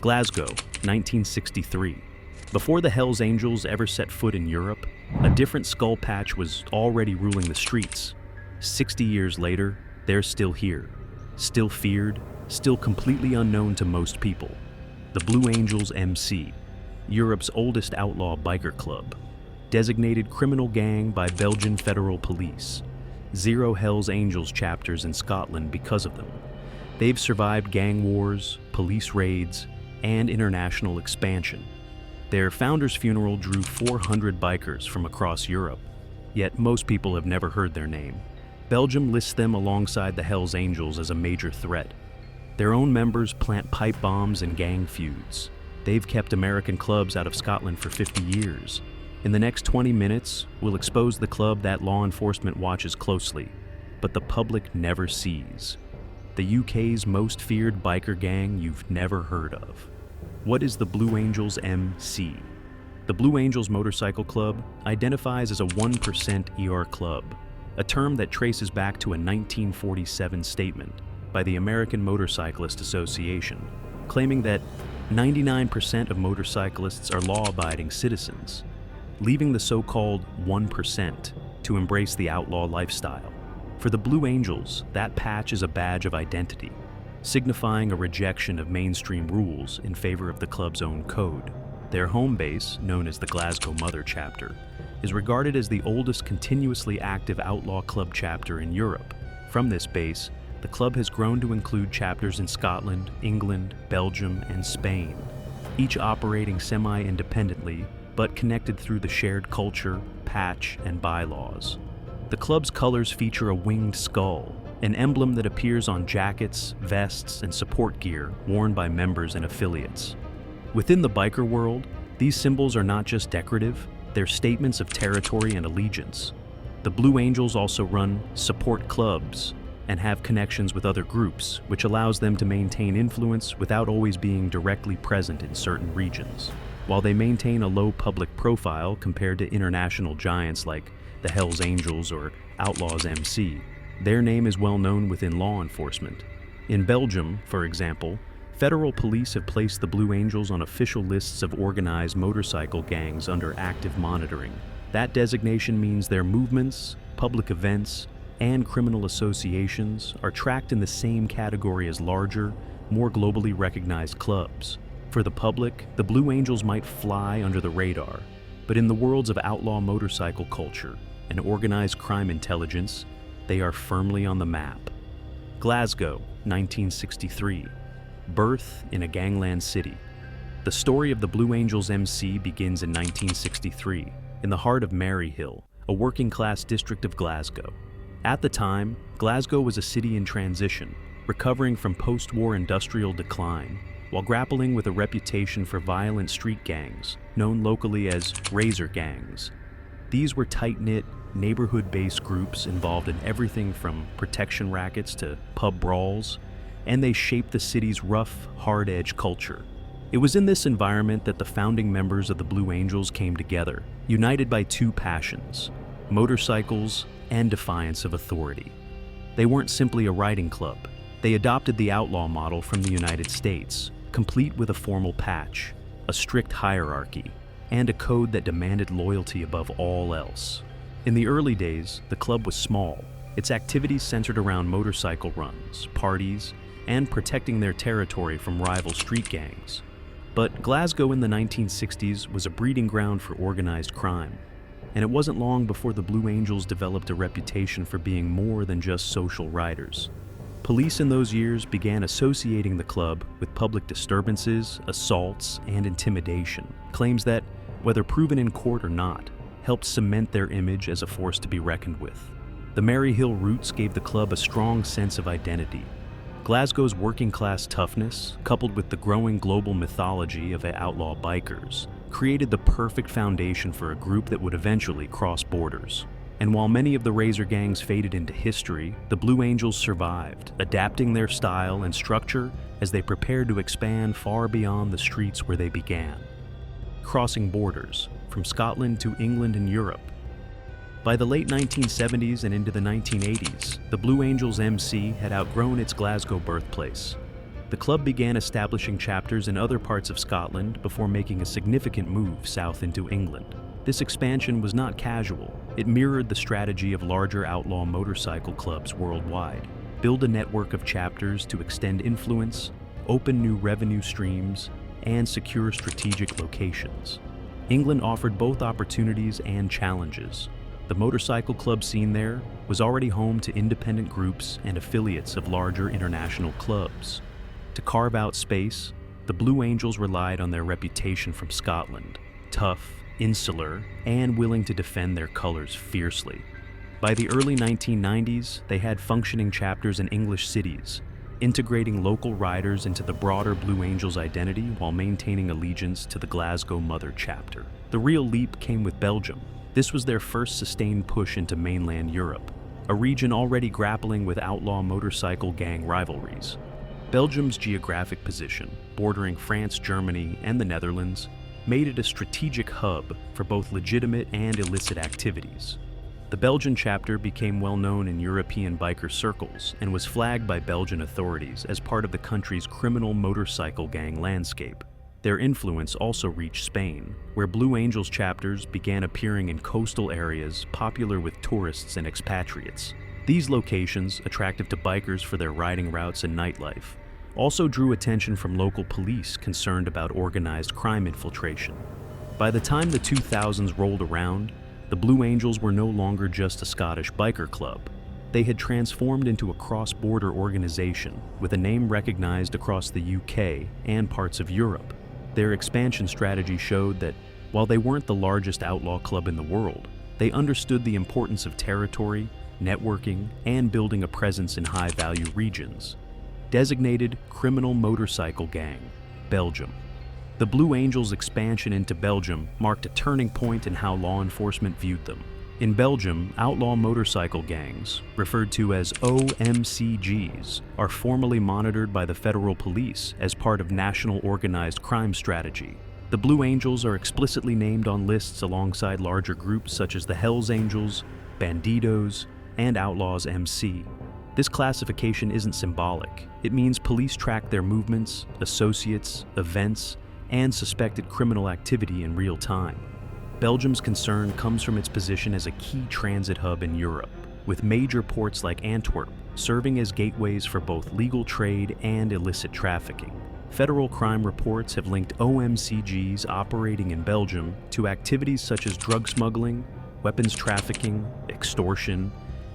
Glasgow, 1963. Before the Hells Angels ever set foot in Europe, a different skull patch was already ruling the streets. 60 years later, they're still here, still feared, still completely unknown to most people. The Blue Angels MC, Europe's oldest outlaw biker club. Designated criminal gang by Belgian federal police. 0 Hells Angels chapters in Scotland because of them. They've survived gang wars, police raids, and international expansion. Their founder's funeral drew 400 bikers from across Europe, yet most people have never heard their name. Belgium lists them alongside the Hells Angels as a major threat. Their own members plant pipe bombs and gang feuds. They've kept American clubs out of Scotland for 50 years. In the next 20 minutes, we'll expose the club that law enforcement watches closely, but the public never sees. The UK's most feared biker gang you've never heard of. What is the Blue Angels MC? The Blue Angels Motorcycle Club identifies as a 1% ER club, a term that traces back to a 1947 statement by the American Motorcyclist Association, claiming that 99% of motorcyclists are law-abiding citizens, leaving the so-called 1% to embrace the outlaw lifestyle. For the Blue Angels, that patch is a badge of identity, signifying a rejection of mainstream rules in favor of the club's own code. Their home base, known as the Glasgow Mother Chapter, is regarded as the oldest continuously active outlaw club chapter in Europe. From this base, the club has grown to include chapters in Scotland, England, Belgium, and Spain, each operating semi-independently, but connected through the shared culture, patch, and bylaws. The club's colors feature a winged skull, an emblem that appears on jackets, vests, and support gear worn by members and affiliates. Within the biker world, these symbols are not just decorative, they're statements of territory and allegiance. The Blue Angels also run support clubs and have connections with other groups, which allows them to maintain influence without always being directly present in certain regions. While they maintain a low public profile compared to international giants like the Hells Angels or Outlaws MC, their name is well known within law enforcement. In Belgium, for example, federal police have placed the Blue Angels on official lists of organized motorcycle gangs under active monitoring. That designation means their movements, public events, and criminal associations are tracked in the same category as larger, more globally recognized clubs. For the public, the Blue Angels might fly under the radar, but in the worlds of outlaw motorcycle culture and organized crime intelligence, they are firmly on the map. Glasgow, 1963. Birth in a gangland city. The story of the Blue Angels MC begins in 1963, in the heart of Maryhill, a working-class district of Glasgow. At the time, Glasgow was a city in transition, recovering from post-war industrial decline, while grappling with a reputation for violent street gangs, known locally as razor gangs. These were tight-knit, neighborhood-based groups involved in everything from protection rackets to pub brawls, and they shaped the city's rough, hard-edge culture. It was in this environment that the founding members of the Blue Angels came together, united by two passions: motorcycles and defiance of authority. They weren't simply a riding club. They adopted the outlaw model from the United States, complete with a formal patch, a strict hierarchy, and a code that demanded loyalty above all else. In the early days, the club was small. Its activities centered around motorcycle runs, parties, and protecting their territory from rival street gangs. But Glasgow in the 1960s was a breeding ground for organized crime, and it wasn't long before the Blue Angels developed a reputation for being more than just social riders. Police in those years began associating the club with public disturbances, assaults, and intimidation, claims that, whether proven in court or not, helped cement their image as a force to be reckoned with. The Maryhill roots gave the club a strong sense of identity. Glasgow's working-class toughness, coupled with the growing global mythology of outlaw bikers, created the perfect foundation for a group that would eventually cross borders. And while many of the razor gangs faded into history, the Blue Angels survived, adapting their style and structure as they prepared to expand far beyond the streets where they began, crossing borders from Scotland to England and Europe. By the late 1970s and into the 1980s, the Blue Angels MC had outgrown its Glasgow birthplace. The club began establishing chapters in other parts of Scotland before making a significant move south into England. This expansion was not casual. It mirrored the strategy of larger outlaw motorcycle clubs worldwide. Build a network of chapters to extend influence, open new revenue streams, and secure strategic locations. England offered both opportunities and challenges. The motorcycle club scene there was already home to independent groups and affiliates of larger international clubs. To carve out space, the Blue Angels relied on their reputation from Scotland: tough, insular, and willing to defend their colors fiercely. By the early 1990s, they had functioning chapters in English cities, integrating local riders into the broader Blue Angels identity while maintaining allegiance to the Glasgow mother chapter. The real leap came with Belgium. This was their first sustained push into mainland Europe, a region already grappling with outlaw motorcycle gang rivalries. Belgium's geographic position, bordering France, Germany, and the Netherlands, made it a strategic hub for both legitimate and illicit activities. The Belgian chapter became well known in European biker circles and was flagged by Belgian authorities as part of the country's criminal motorcycle gang landscape. Their influence also reached Spain, where Blue Angels chapters began appearing in coastal areas popular with tourists and expatriates. These locations, attractive to bikers for their riding routes and nightlife, also drew attention from local police concerned about organized crime infiltration. By the time the 2000s rolled around, the Blue Angels were no longer just a Scottish biker club. They had transformed into a cross-border organization with a name recognized across the UK and parts of Europe. Their expansion strategy showed that, while they weren't the largest outlaw club in the world, they understood the importance of territory, networking, and building a presence in high-value regions. Designated Criminal Motorcycle Gang, Belgium. The Blue Angels' expansion into Belgium marked a turning point in how law enforcement viewed them. In Belgium, outlaw motorcycle gangs, referred to as OMCGs, are formally monitored by the federal police as part of national organized crime strategy. The Blue Angels are explicitly named on lists alongside larger groups such as the Hells Angels, Bandidos, and Outlaws MC. This classification isn't symbolic. It means police track their movements, associates, events, and suspected criminal activity in real time. Belgium's concern comes from its position as a key transit hub in Europe, with major ports like Antwerp serving as gateways for both legal trade and illicit trafficking. Federal crime reports have linked OMCGs operating in Belgium to activities such as drug smuggling, weapons trafficking, extortion,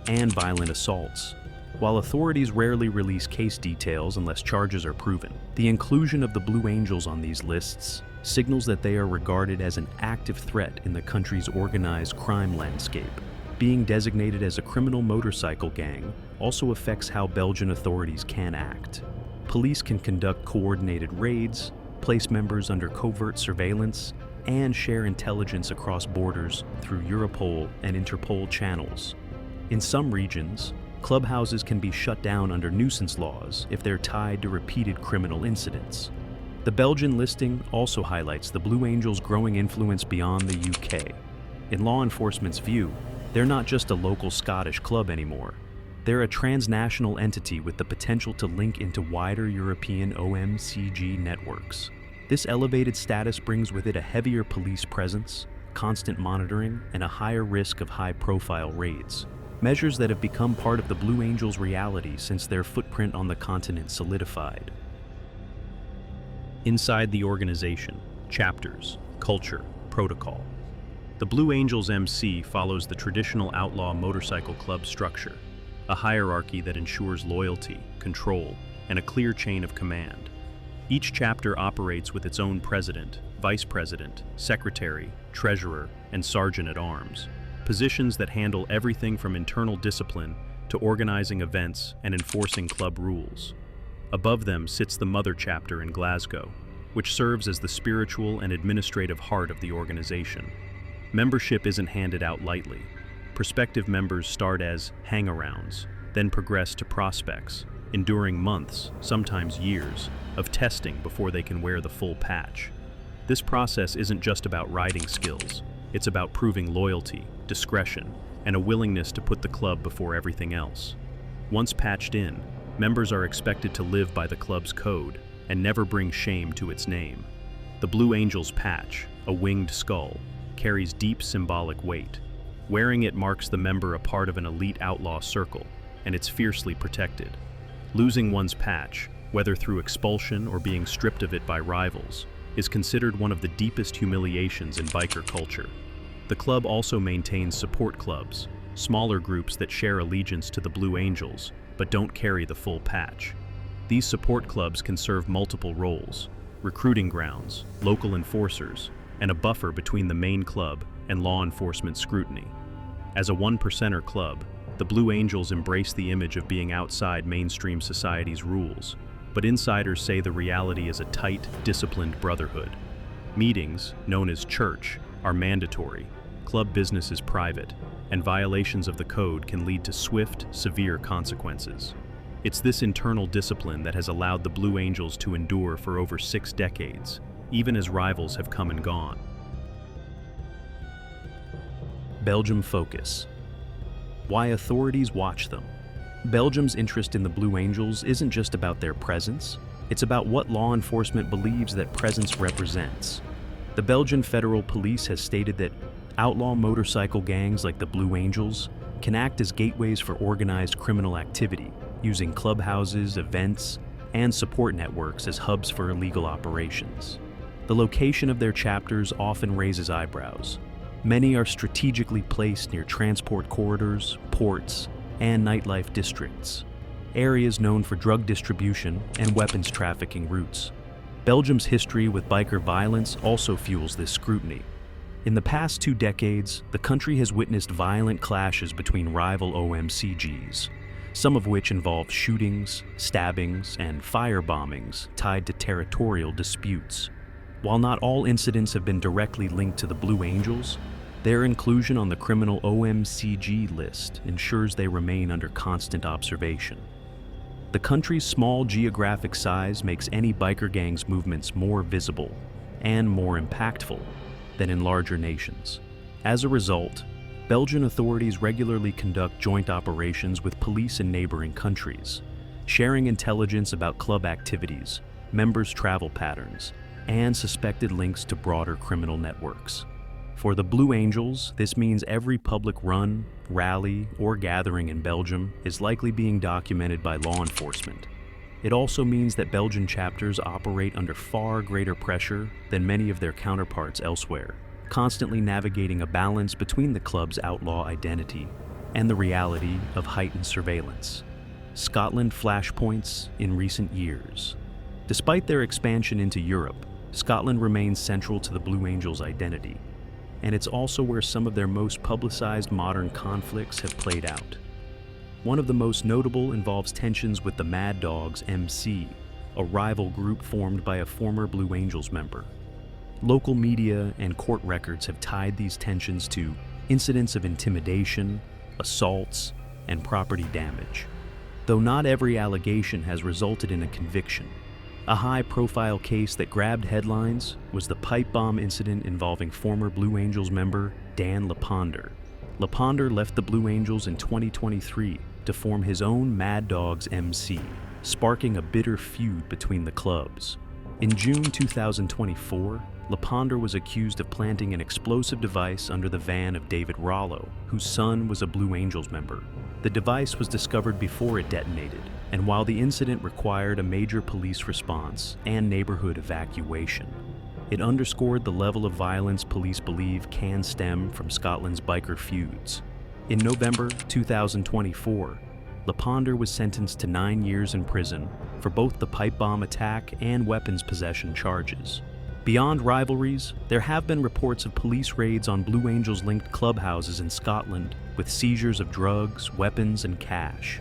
and violent assaults. While authorities rarely release case details unless charges are proven, the inclusion of the Blue Angels on these lists signals that they are regarded as an active threat in the country's organized crime landscape. Being designated as a criminal motorcycle gang also affects how Belgian authorities can act. Police can conduct coordinated raids, place members under covert surveillance, and share intelligence across borders through Europol and Interpol channels. In some regions, clubhouses can be shut down under nuisance laws if they're tied to repeated criminal incidents. The Belgian listing also highlights the Blue Angels' growing influence beyond the UK. In law enforcement's view, they're not just a local Scottish club anymore. They're a transnational entity with the potential to link into wider European OMCG networks. This elevated status brings with it a heavier police presence, constant monitoring, and a higher risk of high-profile raids. Measures that have become part of the Blue Angels' reality since their footprint on the continent solidified. Inside the organization, chapters, culture, protocol. The Blue Angels MC follows the traditional outlaw motorcycle club structure, a hierarchy that ensures loyalty, control, and a clear chain of command. Each chapter operates with its own president, vice president, secretary, treasurer, and sergeant-at-arms, positions that handle everything from internal discipline to organizing events and enforcing club rules. Above them sits the mother chapter in Glasgow, which serves as the spiritual and administrative heart of the organization. Membership isn't handed out lightly. Prospective members start as hang-arounds, then progress to prospects, enduring months, sometimes years, of testing before they can wear the full patch. This process isn't just about riding skills. It's about proving loyalty, discretion, and a willingness to put the club before everything else. Once patched in, Members are expected to live by the club's code and never bring shame to its name. The Blue Angels patch, a winged skull, carries deep symbolic weight. Wearing it marks the member a part of an elite outlaw circle, and it's fiercely protected. Losing one's patch, whether through expulsion or being stripped of it by rivals, is considered one of the deepest humiliations in biker culture. The club also maintains support clubs, smaller groups that share allegiance to the Blue Angels but don't carry the full patch. These support clubs can serve multiple roles: recruiting grounds, local enforcers, and a buffer between the main club and law enforcement scrutiny. As a one-percenter club, the Blue Angels embrace the image of being outside mainstream society's rules, but insiders say the reality is a tight, disciplined brotherhood. Meetings, known as church, are mandatory, club business is private, and violations of the code can lead to swift, severe consequences. It's this internal discipline that has allowed the Blue Angels to endure for over 6 decades, even as rivals have come and gone. Belgium focus. Why authorities watch them. Belgium's interest in the Blue Angels isn't just about their presence, it's about what law enforcement believes that presence represents. The Belgian Federal Police has stated that outlaw motorcycle gangs like the Blue Angels can act as gateways for organized criminal activity, using clubhouses, events, and support networks as hubs for illegal operations. The location of their chapters often raises eyebrows. Many are strategically placed near transport corridors, ports, and nightlife districts, areas known for drug distribution and weapons trafficking routes. Belgium's history with biker violence also fuels this scrutiny. In the past 2 decades, the country has witnessed violent clashes between rival OMCGs, some of which involve shootings, stabbings, and firebombings tied to territorial disputes. While not all incidents have been directly linked to the Blue Angels, their inclusion on the criminal OMCG list ensures they remain under constant observation. The country's small geographic size makes any biker gang's movements more visible and more impactful than in larger nations. As a result, Belgian authorities regularly conduct joint operations with police in neighboring countries, sharing intelligence about club activities, members' travel patterns, and suspected links to broader criminal networks. For the Blue Angels, this means every public run, rally, or gathering in Belgium is likely being documented by law enforcement. It also means that Belgian chapters operate under far greater pressure than many of their counterparts elsewhere, constantly navigating a balance between the club's outlaw identity and the reality of heightened surveillance. Scotland flashpoints in recent years. Despite their expansion into Europe, Scotland remains central to the Blue Angels' identity, and it's also where some of their most publicized modern conflicts have played out. One of the most notable involves tensions with the Mad Dogs MC, a rival group formed by a former Blue Angels member. Local media and court records have tied these tensions to incidents of intimidation, assaults, and property damage. Though not every allegation has resulted in a conviction, a high-profile case that grabbed headlines was the pipe bomb incident involving former Blue Angels member Dan Leponder. Leponder left the Blue Angels in 2023 to form his own Mad Dogs MC, sparking a bitter feud between the clubs. In June 2024, Leponder was accused of planting an explosive device under the van of David Rollo, whose son was a Blue Angels member. The device was discovered before it detonated, and while the incident required a major police response and neighborhood evacuation, it underscored the level of violence police believe can stem from Scotland's biker feuds. In November 2024, Leponder was sentenced to 9 years in prison for both the pipe bomb attack and weapons possession charges. Beyond rivalries, there have been reports of police raids on Blue Angels-linked clubhouses in Scotland, with seizures of drugs, weapons, and cash.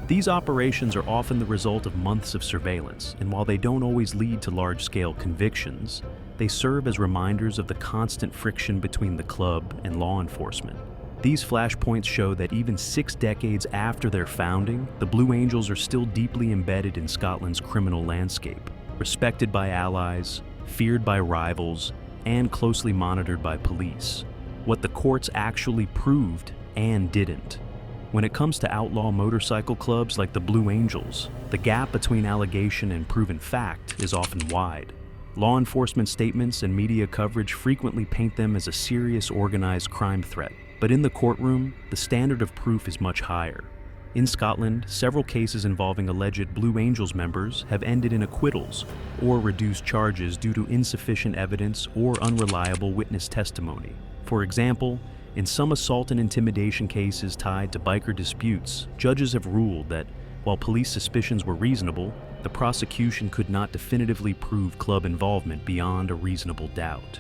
These operations are often the result of months of surveillance, and while they don't always lead to large-scale convictions, they serve as reminders of the constant friction between the club and law enforcement. These flashpoints show that even 6 decades after their founding, the Blue Angels are still deeply embedded in Scotland's criminal landscape, respected by allies, feared by rivals, and closely monitored by police. What the courts actually proved and didn't. When it comes to outlaw motorcycle clubs like the Blue Angels, the gap between allegation and proven fact is often wide. Law enforcement statements and media coverage frequently paint them as a serious organized crime threat, but in the courtroom, the standard of proof is much higher. In Scotland, several cases involving alleged Blue Angels members have ended in acquittals or reduced charges due to insufficient evidence or unreliable witness testimony. For example, in some assault and intimidation cases tied to biker disputes, judges have ruled that, while police suspicions were reasonable, the prosecution could not definitively prove club involvement beyond a reasonable doubt.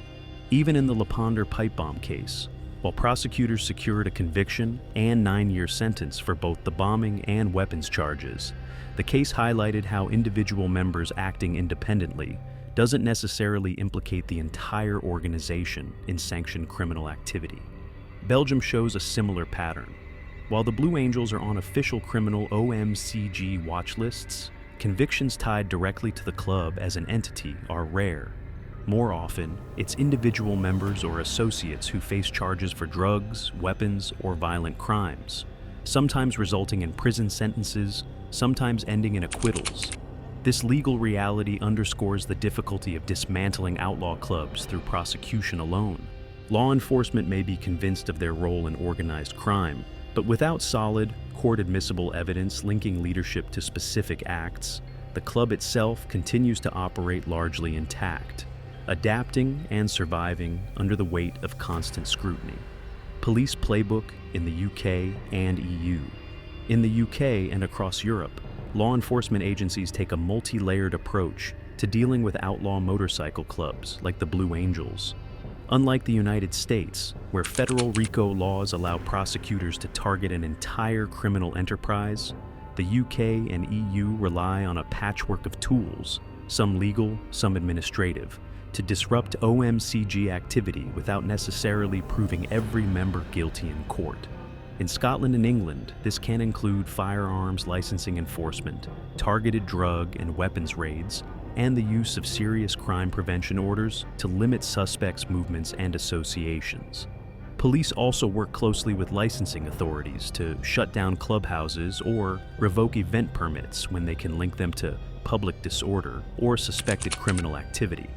Even in the Le Ponder pipe bomb case, while prosecutors secured a conviction and 9-year sentence for both the bombing and weapons charges, the case highlighted how individual members acting independently doesn't necessarily implicate the entire organization in sanctioned criminal activity. Belgium shows a similar pattern. While the Blue Angels are on official criminal OMCG watch lists, convictions tied directly to the club as an entity are rare. More often, it's individual members or associates who face charges for drugs, weapons, or violent crimes, sometimes resulting in prison sentences, sometimes ending in acquittals. This legal reality underscores the difficulty of dismantling outlaw clubs through prosecution alone. Law enforcement may be convinced of their role in organized crime, but without solid, court-admissible evidence linking leadership to specific acts, the club itself continues to operate largely intact, adapting and surviving under the weight of constant scrutiny. Police playbook in the UK and EU. In the UK and across Europe, law enforcement agencies take a multi-layered approach to dealing with outlaw motorcycle clubs like the Blue Angels. Unlike the United States, where federal RICO laws allow prosecutors to target an entire criminal enterprise, the UK and EU rely on a patchwork of tools, some legal, some administrative, to disrupt OMCG activity without necessarily proving every member guilty in court. In Scotland and England, this can include firearms licensing enforcement, targeted drug and weapons raids, and the use of serious crime prevention orders to limit suspects' movements and associations. Police also work closely with licensing authorities to shut down clubhouses or revoke event permits when they can link them to public disorder or suspected criminal activity.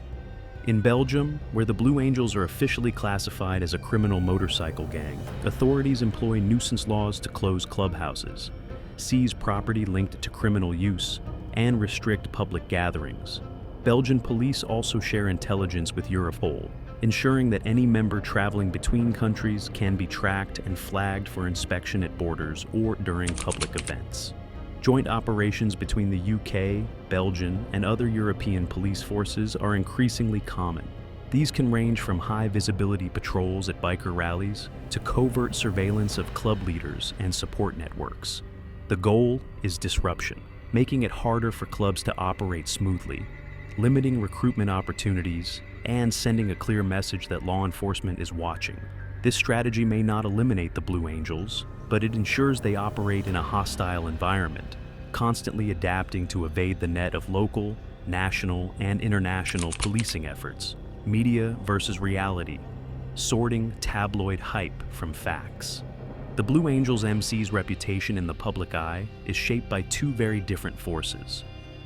In Belgium, where the Blue Angels are officially classified as a criminal motorcycle gang, authorities employ nuisance laws to close clubhouses, seize property linked to criminal use, and restrict public gatherings. Belgian police also share intelligence with Europol, ensuring that any member traveling between countries can be tracked and flagged for inspection at borders or during public events. Joint operations between the UK, Belgian, and other European police forces are increasingly common. These can range from high-visibility patrols at biker rallies to covert surveillance of club leaders and support networks. The goal is disruption, making it harder for clubs to operate smoothly, limiting recruitment opportunities, and sending a clear message that law enforcement is watching. This strategy may not eliminate the Blue Angels, but it ensures they operate in a hostile environment, constantly adapting to evade the net of local, national, and international policing efforts, media versus reality, sorting tabloid hype from facts. The Blue Angels MC's reputation in the public eye is shaped by two very different forces: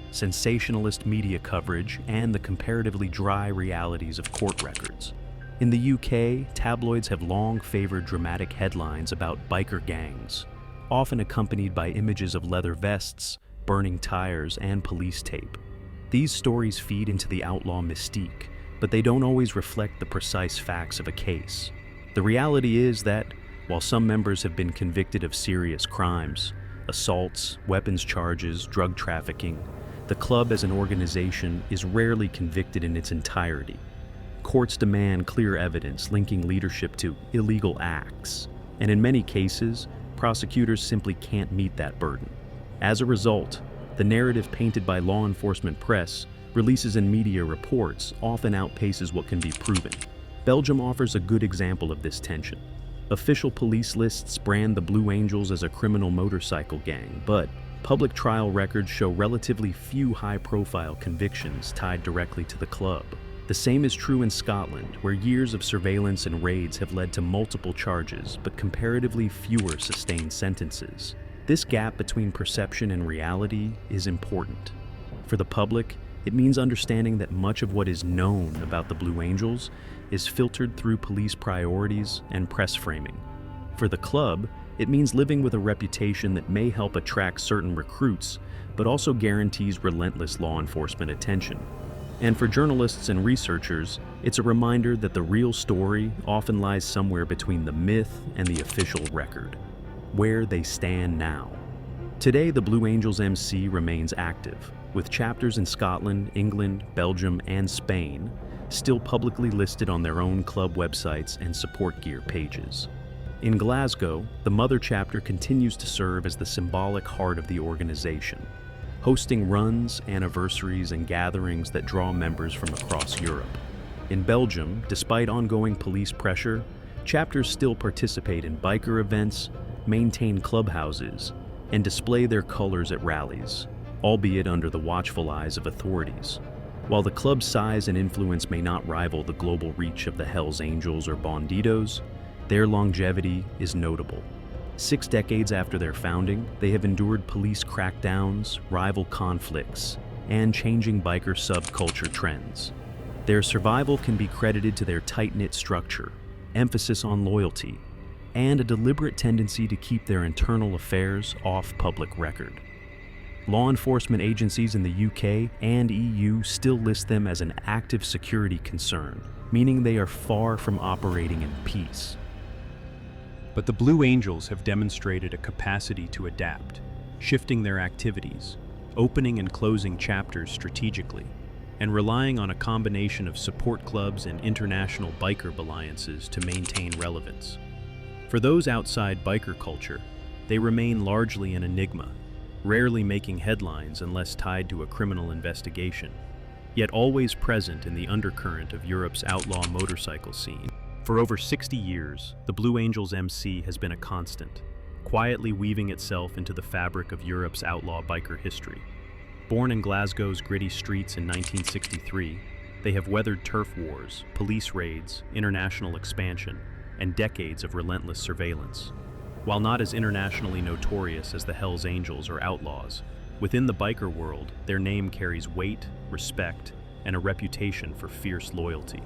sensationalist media coverage and the comparatively dry realities of court records. In the UK, tabloids have long favored dramatic headlines about biker gangs, often accompanied by images of leather vests, burning tires, and police tape. These stories feed into the outlaw mystique, but they don't always reflect the precise facts of a case. The reality is that, while some members have been convicted of serious crimes, assaults, weapons charges, drug trafficking, the club as an organization is rarely convicted in its entirety. Courts demand clear evidence linking leadership to illegal acts, and in many cases, prosecutors simply can't meet that burden. As a result, the narrative painted by law enforcement press, releases and media reports often outpaces what can be proven. Belgium offers a good example of this tension. Official police lists brand the Blue Angels as a criminal motorcycle gang, but public trial records show relatively few high-profile convictions tied directly to the club. The same is true in Scotland, where years of surveillance and raids have led to multiple charges, but comparatively fewer sustained sentences. This gap between perception and reality is important. For the public, it means understanding that much of what is known about the Blue Angels is filtered through police priorities and press framing. For the club, it means living with a reputation that may help attract certain recruits, but also guarantees relentless law enforcement attention. And for journalists and researchers, it's a reminder that the real story often lies somewhere between the myth and the official record, where they stand now. Today, the Blue Angels MC remains active, with chapters in Scotland, England, Belgium, and Spain still publicly listed on their own club websites and support gear pages. In Glasgow, the mother chapter continues to serve as the symbolic heart of the organization, hosting runs, anniversaries, and gatherings that draw members from across Europe. In Belgium, despite ongoing police pressure, chapters still participate in biker events, maintain clubhouses, and display their colors at rallies, albeit under the watchful eyes of authorities. While the club's size and influence may not rival the global reach of the Hells Angels or Bandidos, their longevity is notable. 6 decades after their founding, they have endured police crackdowns, rival conflicts, and changing biker subculture trends. Their survival can be credited to their tight-knit structure, emphasis on loyalty, and a deliberate tendency to keep their internal affairs off public record. Law enforcement agencies in the UK and EU still list them as an active security concern, meaning they are far from operating in peace. But the Blue Angels have demonstrated a capacity to adapt, shifting their activities, opening and closing chapters strategically, and relying on a combination of support clubs and international biker alliances to maintain relevance. For those outside biker culture, they remain largely an enigma, rarely making headlines unless tied to a criminal investigation, yet always present in the undercurrent of Europe's outlaw motorcycle scene. For over 60 years, the Blue Angels MC has been a constant, quietly weaving itself into the fabric of Europe's outlaw biker history. Born in Glasgow's gritty streets in 1963, they have weathered turf wars, police raids, international expansion, and decades of relentless surveillance. While not as internationally notorious as the Hells Angels or Outlaws, within the biker world, their name carries weight, respect, and a reputation for fierce loyalty.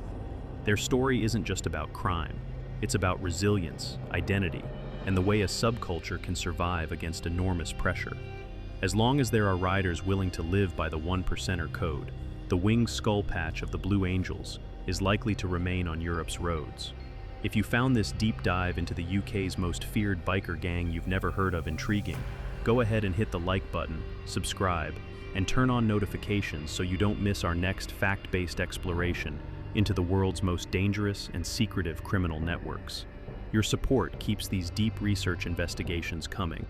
Their story isn't just about crime, it's about resilience, identity, and the way a subculture can survive against enormous pressure. As long as there are riders willing to live by the 1%er code, the winged skull patch of the Blue Angels is likely to remain on Europe's roads. If you found this deep dive into the UK's most feared biker gang you've never heard of intriguing, go ahead and hit the like button, subscribe, and turn on notifications so you don't miss our next fact-based exploration into the world's most dangerous and secretive criminal networks. Your support keeps these deep research investigations coming.